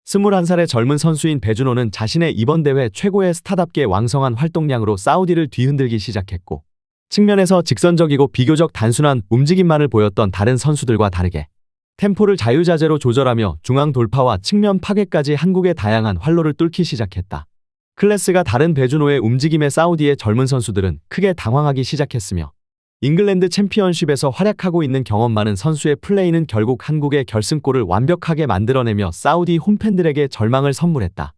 21살의 젊은 선수인 배준호는 자신의 이번 대회 최고의 스타답게 왕성한 활동량으로 사우디를 뒤흔들기 시작했고, 측면에서 직선적이고 비교적 단순한 움직임만을 보였던 다른 선수들과 다르게 템포를 자유자재로 조절하며 중앙 돌파와 측면 파괴까지 한국의 다양한 활로를 뚫기 시작했다. 클래스가 다른 배준호의 움직임에 사우디의 젊은 선수들은 크게 당황하기 시작했으며, 잉글랜드 챔피언십에서 활약하고 있는 경험 많은 선수의 플레이는 결국 한국의 결승골을 완벽하게 만들어내며 사우디 홈팬들에게 절망을 선물했다.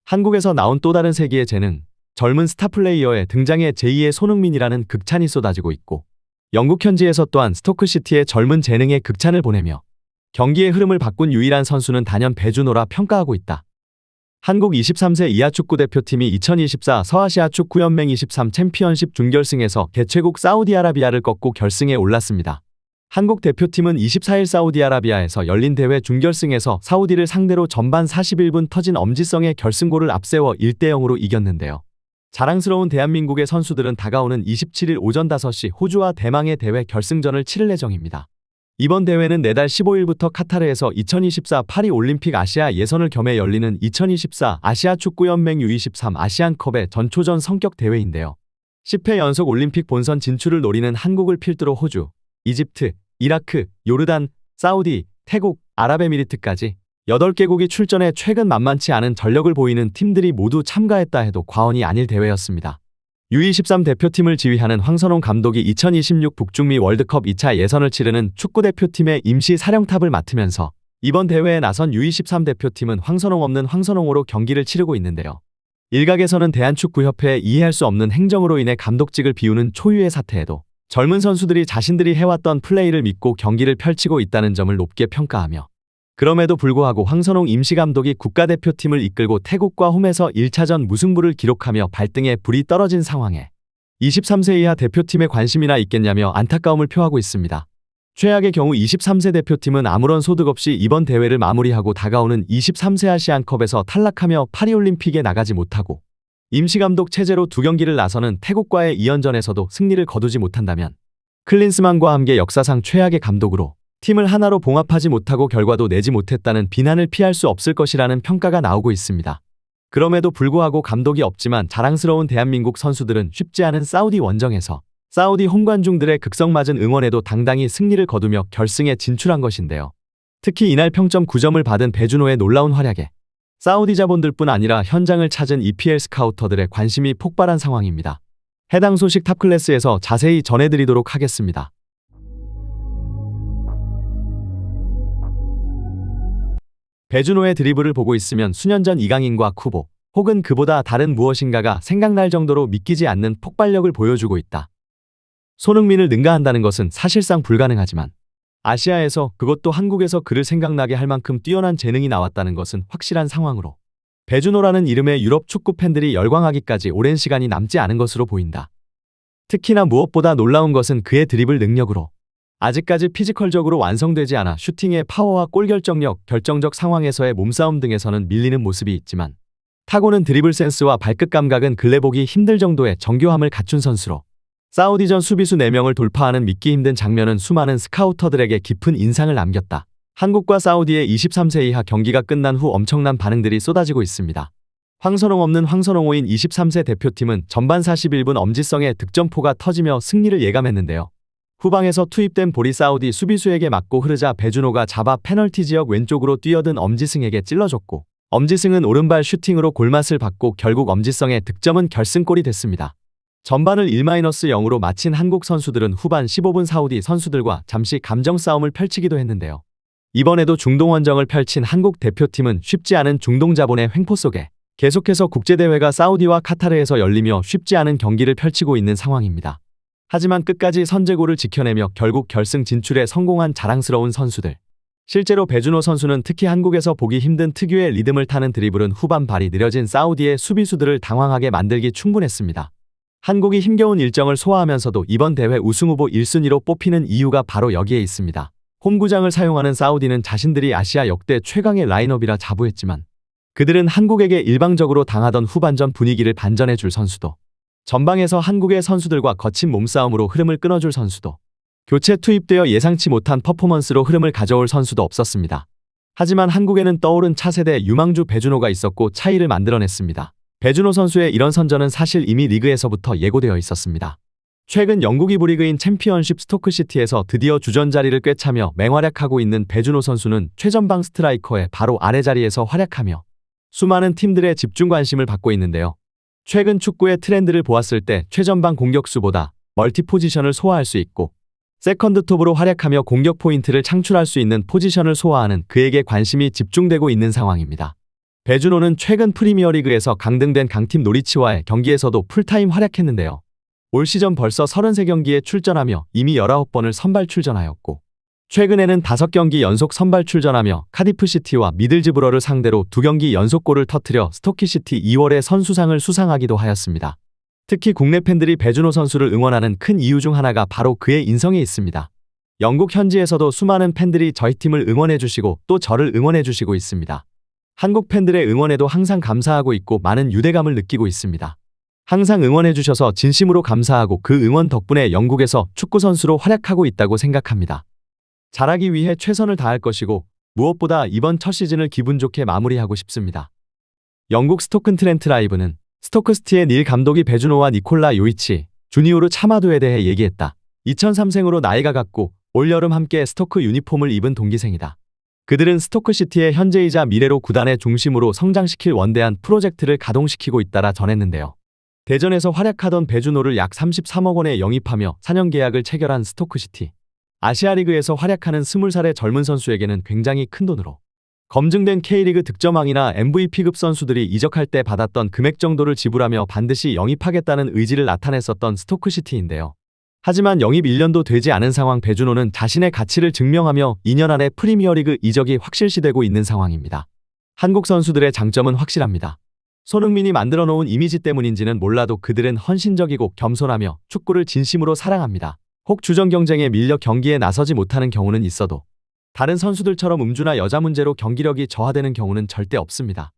한국에서 나온 또 다른 세기의 재능, 젊은 스타 플레이어의 등장에 제2의 손흥민이라는 극찬이 쏟아지고 있고, 영국 현지에서 또한 스토크시티의 젊은 재능에 극찬을 보내며 경기의 흐름을 바꾼 유일한 선수는 단연 배준호라 평가하고 있다. 한국 23세 이하 축구대표팀이 2024 서아시아 축구연맹 23 챔피언십 준결승에서 개최국 사우디아라비아를 꺾고 결승에 올랐습니다. 한국 대표팀은 24일 사우디아라비아에서 열린 대회 준결승에서 사우디를 상대로 전반 41분 터진 엄지성의 결승골을 앞세워 1대0으로 이겼는데요. 자랑스러운 대한민국의 선수들은 다가오는 27일 오전 5시 호주와 대망의 대회 결승전을 치를 예정입니다. 이번 대회는 내달 15일부터 카타르에서 2024 파리올림픽 아시아 예선을 겸해 열리는 2024 아시아 축구연맹 U23 아시안컵의 전초전 성격 대회인데요. 10회 연속 올림픽 본선 진출을 노리는 한국을 필두로 호주, 이집트, 이라크, 요르단, 사우디, 태국, 아랍에미리트까지 8개국이 출전해 최근 만만치 않은 전력을 보이는 팀들이 모두 참가했다 해도 과언이 아닐 대회였습니다. U23 대표팀을 지휘하는 황선홍 감독이 2026 북중미 월드컵 2차 예선을 치르는 축구대표팀의 임시 사령탑을 맡으면서 이번 대회에 나선 U23 대표팀은 황선홍 없는 황선홍으로 경기를 치르고 있는데요. 일각에서는 대한축구협회에 이해할 수 없는 행정으로 인해 감독직을 비우는 초유의 사태에도 젊은 선수들이 자신들이 해왔던 플레이를 믿고 경기를 펼치고 있다는 점을 높게 평가하며, 그럼에도 불구하고 황선홍 임시감독이 국가대표팀을 이끌고 태국과 홈에서 1차전 무승부를 기록하며 발등에 불이 떨어진 상황에 23세 이하 대표팀에 관심이나 있겠냐며 안타까움을 표하고 있습니다. 최악의 경우 23세 대표팀은 아무런 소득 없이 이번 대회를 마무리하고 다가오는 23세 아시안컵에서 탈락하며 파리올림픽에 나가지 못하고, 임시감독 체제로 2경기를 나서는 태국과의 2연전에서도 승리를 거두지 못한다면 클린스만과 함께 역사상 최악의 감독으로 팀을 하나로 봉합하지 못하고 결과도 내지 못했다는 비난을 피할 수 없을 것이라는 평가가 나오고 있습니다. 그럼에도 불구하고 감독이 없지만 자랑스러운 대한민국 선수들은 쉽지 않은 사우디 원정에서 사우디 홈관중들의 극성맞은 응원에도 당당히 승리를 거두며 결승에 진출한 것인데요. 특히 이날 평점 9점을 받은 배준호의 놀라운 활약에 사우디 자본들뿐 아니라 현장을 찾은 EPL 스카우터들의 관심이 폭발한 상황입니다. 해당 소식 탑클래스에서 자세히 전해드리도록 하겠습니다. 배준호의 드리블을 보고 있으면 수년 전 이강인과 쿠보, 혹은 그보다 다른 무엇인가가 생각날 정도로 믿기지 않는 폭발력을 보여주고 있다. 손흥민을 능가한다는 것은 사실상 불가능하지만 아시아에서, 그것도 한국에서 그를 생각나게 할 만큼 뛰어난 재능이 나왔다는 것은 확실한 상황으로 배준호라는 이름에 유럽 축구 팬들이 열광하기까지 오랜 시간이 남지 않은 것으로 보인다. 특히나 무엇보다 놀라운 것은 그의 드리블 능력으로 아직까지 피지컬적으로 완성되지 않아 슈팅의 파워와 골 결정력, 결정적 상황에서의 몸싸움 등에서는 밀리는 모습이 있지만 타고난 드리블 센스와 발끝 감각은 근래 보기 힘들 정도의 정교함을 갖춘 선수로 사우디전 수비수 4명을 돌파하는 믿기 힘든 장면은 수많은 스카우터들에게 깊은 인상을 남겼다. 한국과 사우디의 23세 이하 경기가 끝난 후 엄청난 반응들이 쏟아지고 있습니다. 황선홍 없는 황선홍호인 23세 대표팀은 전반 41분 엄지성의 득점포가 터지며 승리를 예감했는데요. 후방에서 투입된 볼이 사우디 수비수에게 맞고 흐르자 배준호가 잡아 페널티 지역 왼쪽으로 뛰어든 엄지승에게 찔러줬고, 엄지승은 오른발 슈팅으로 골맛을 받고 결국 엄지성의 득점은 결승골이 됐습니다. 전반을 1-0으로 마친 한국 선수들은 후반 15분 사우디 선수들과 잠시 감정 싸움을 펼치기도 했는데요. 이번에도 중동 원정을 펼친 한국 대표팀은 쉽지 않은 중동 자본의 횡포 속에 계속해서 국제대회가 사우디와 카타르에서 열리며 쉽지 않은 경기를 펼치고 있는 상황입니다. 하지만 끝까지 선제골을 지켜내며 결국 결승 진출에 성공한 자랑스러운 선수들. 실제로 배준호 선수는 특히 한국에서 보기 힘든 특유의 리듬을 타는 드리블은 후반 발이 느려진 사우디의 수비수들을 당황하게 만들기 충분했습니다. 한국이 힘겨운 일정을 소화하면서도 이번 대회 우승후보 1순위로 뽑히는 이유가 바로 여기에 있습니다. 홈구장을 사용하는 사우디는 자신들이 아시아 역대 최강의 라인업이라 자부했지만 그들은 한국에게 일방적으로 당하던 후반전 분위기를 반전해줄 선수도, 전방에서 한국의 선수들과 거친 몸싸움으로 흐름을 끊어줄 선수도, 교체 투입되어 예상치 못한 퍼포먼스로 흐름을 가져올 선수도 없었습니다. 하지만 한국에는 떠오른 차세대 유망주 배준호가 있었고 차이를 만들어냈습니다. 배준호 선수의 이런 선전은 사실 이미 리그에서부터 예고되어 있었습니다. 최근 영국 2부 리그인 챔피언십 스토크시티에서 드디어 주전 자리를 꿰차며 맹활약하고 있는 배준호 선수는 최전방 스트라이커의 바로 아래 자리에서 활약하며 수많은 팀들의 집중 관심을 받고 있는데요. 최근 축구의 트렌드를 보았을 때 최전방 공격수보다 멀티 포지션을 소화할 수 있고 세컨드 톱으로 활약하며 공격 포인트를 창출할 수 있는 포지션을 소화하는 그에게 관심이 집중되고 있는 상황입니다. 배준호는 최근 프리미어리그에서 강등된 강팀 노리치와의 경기에서도 풀타임 활약했는데요. 올 시즌 벌써 33경기에 출전하며 이미 19번을 선발 출전하였고 최근에는 5경기 연속 선발 출전하며 카디프시티와 미들즈브러를 상대로 2경기 연속골을 터뜨려 스토키시티 2월에 선수상을 수상하기도 하였습니다. 특히 국내 팬들이 배준호 선수를 응원하는 큰 이유 중 하나가 바로 그의 인성에 있습니다. 영국 현지에서도 수많은 팬들이 저희 팀을 응원해주시고 또 저를 응원해주시고 있습니다. 한국 팬들의 응원에도 항상 감사하고 있고 많은 유대감을 느끼고 있습니다. 항상 응원해주셔서 진심으로 감사하고 그 응원 덕분에 영국에서 축구선수로 활약하고 있다고 생각합니다. 잘하기 위해 최선을 다할 것이고 무엇보다 이번 첫 시즌을 기분 좋게 마무리하고 싶습니다. 영국 스토큰트렌트 라이브는 스토크시티의 닐 감독이 배준호와 니콜라 요이치, 주니오르 차마도에 대해 얘기했다. 2003생으로 나이가 같고 올여름 함께 스토크 유니폼을 입은 동기생이다. 그들은 스토크시티의 현재이자 미래로 구단의 중심으로 성장시킬 원대한 프로젝트를 가동시키고 있다라 전했는데요. 대전에서 활약하던 배준호를 약 33억 원에 영입하며 4년 계약을 체결한 스토크시티. 아시아리그에서 활약하는 20살의 젊은 선수에게는 굉장히 큰 돈으로 검증된 K리그 득점왕이나 MVP급 선수들이 이적할 때 받았던 금액 정도를 지불하며 반드시 영입하겠다는 의지를 나타냈었던 스토크시티인데요. 하지만 영입 1년도 되지 않은 상황 배준호는 자신의 가치를 증명하며 2년 안에 프리미어리그 이적이 확실시되고 있는 상황입니다. 한국 선수들의 장점은 확실합니다. 손흥민이 만들어 놓은 이미지 때문인지는 몰라도 그들은 헌신적이고 겸손하며 축구를 진심으로 사랑합니다. 혹 주전 경쟁에 밀려 경기에 나서지 못하는 경우는 있어도 다른 선수들처럼 음주나 여자 문제로 경기력이 저하되는 경우는 절대 없습니다.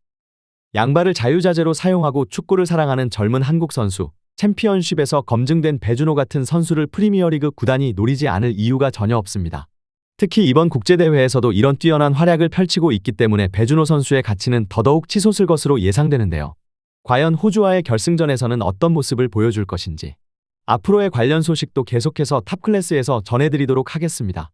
양발을 자유자재로 사용하고 축구를 사랑하는 젊은 한국 선수, 챔피언십에서 검증된 배준호 같은 선수를 프리미어리그 구단이 노리지 않을 이유가 전혀 없습니다. 특히 이번 국제대회에서도 이런 뛰어난 활약을 펼치고 있기 때문에 배준호 선수의 가치는 더더욱 치솟을 것으로 예상되는데요. 과연 호주와의 결승전에서는 어떤 모습을 보여줄 것인지 앞으로의 관련 소식도 계속해서 탑클래스에서 전해드리도록 하겠습니다.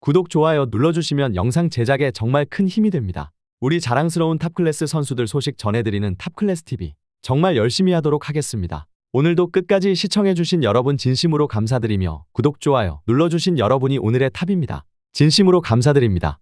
구독, 좋아요 눌러주시면 영상 제작에 정말 큰 힘이 됩니다. 우리 자랑스러운 탑클래스 선수들 소식 전해드리는 탑클래스TV 정말 열심히 하도록 하겠습니다. 오늘도 끝까지 시청해주신 여러분 진심으로 감사드리며 구독, 좋아요 눌러주신 여러분이 오늘의 탑입니다. 진심으로 감사드립니다.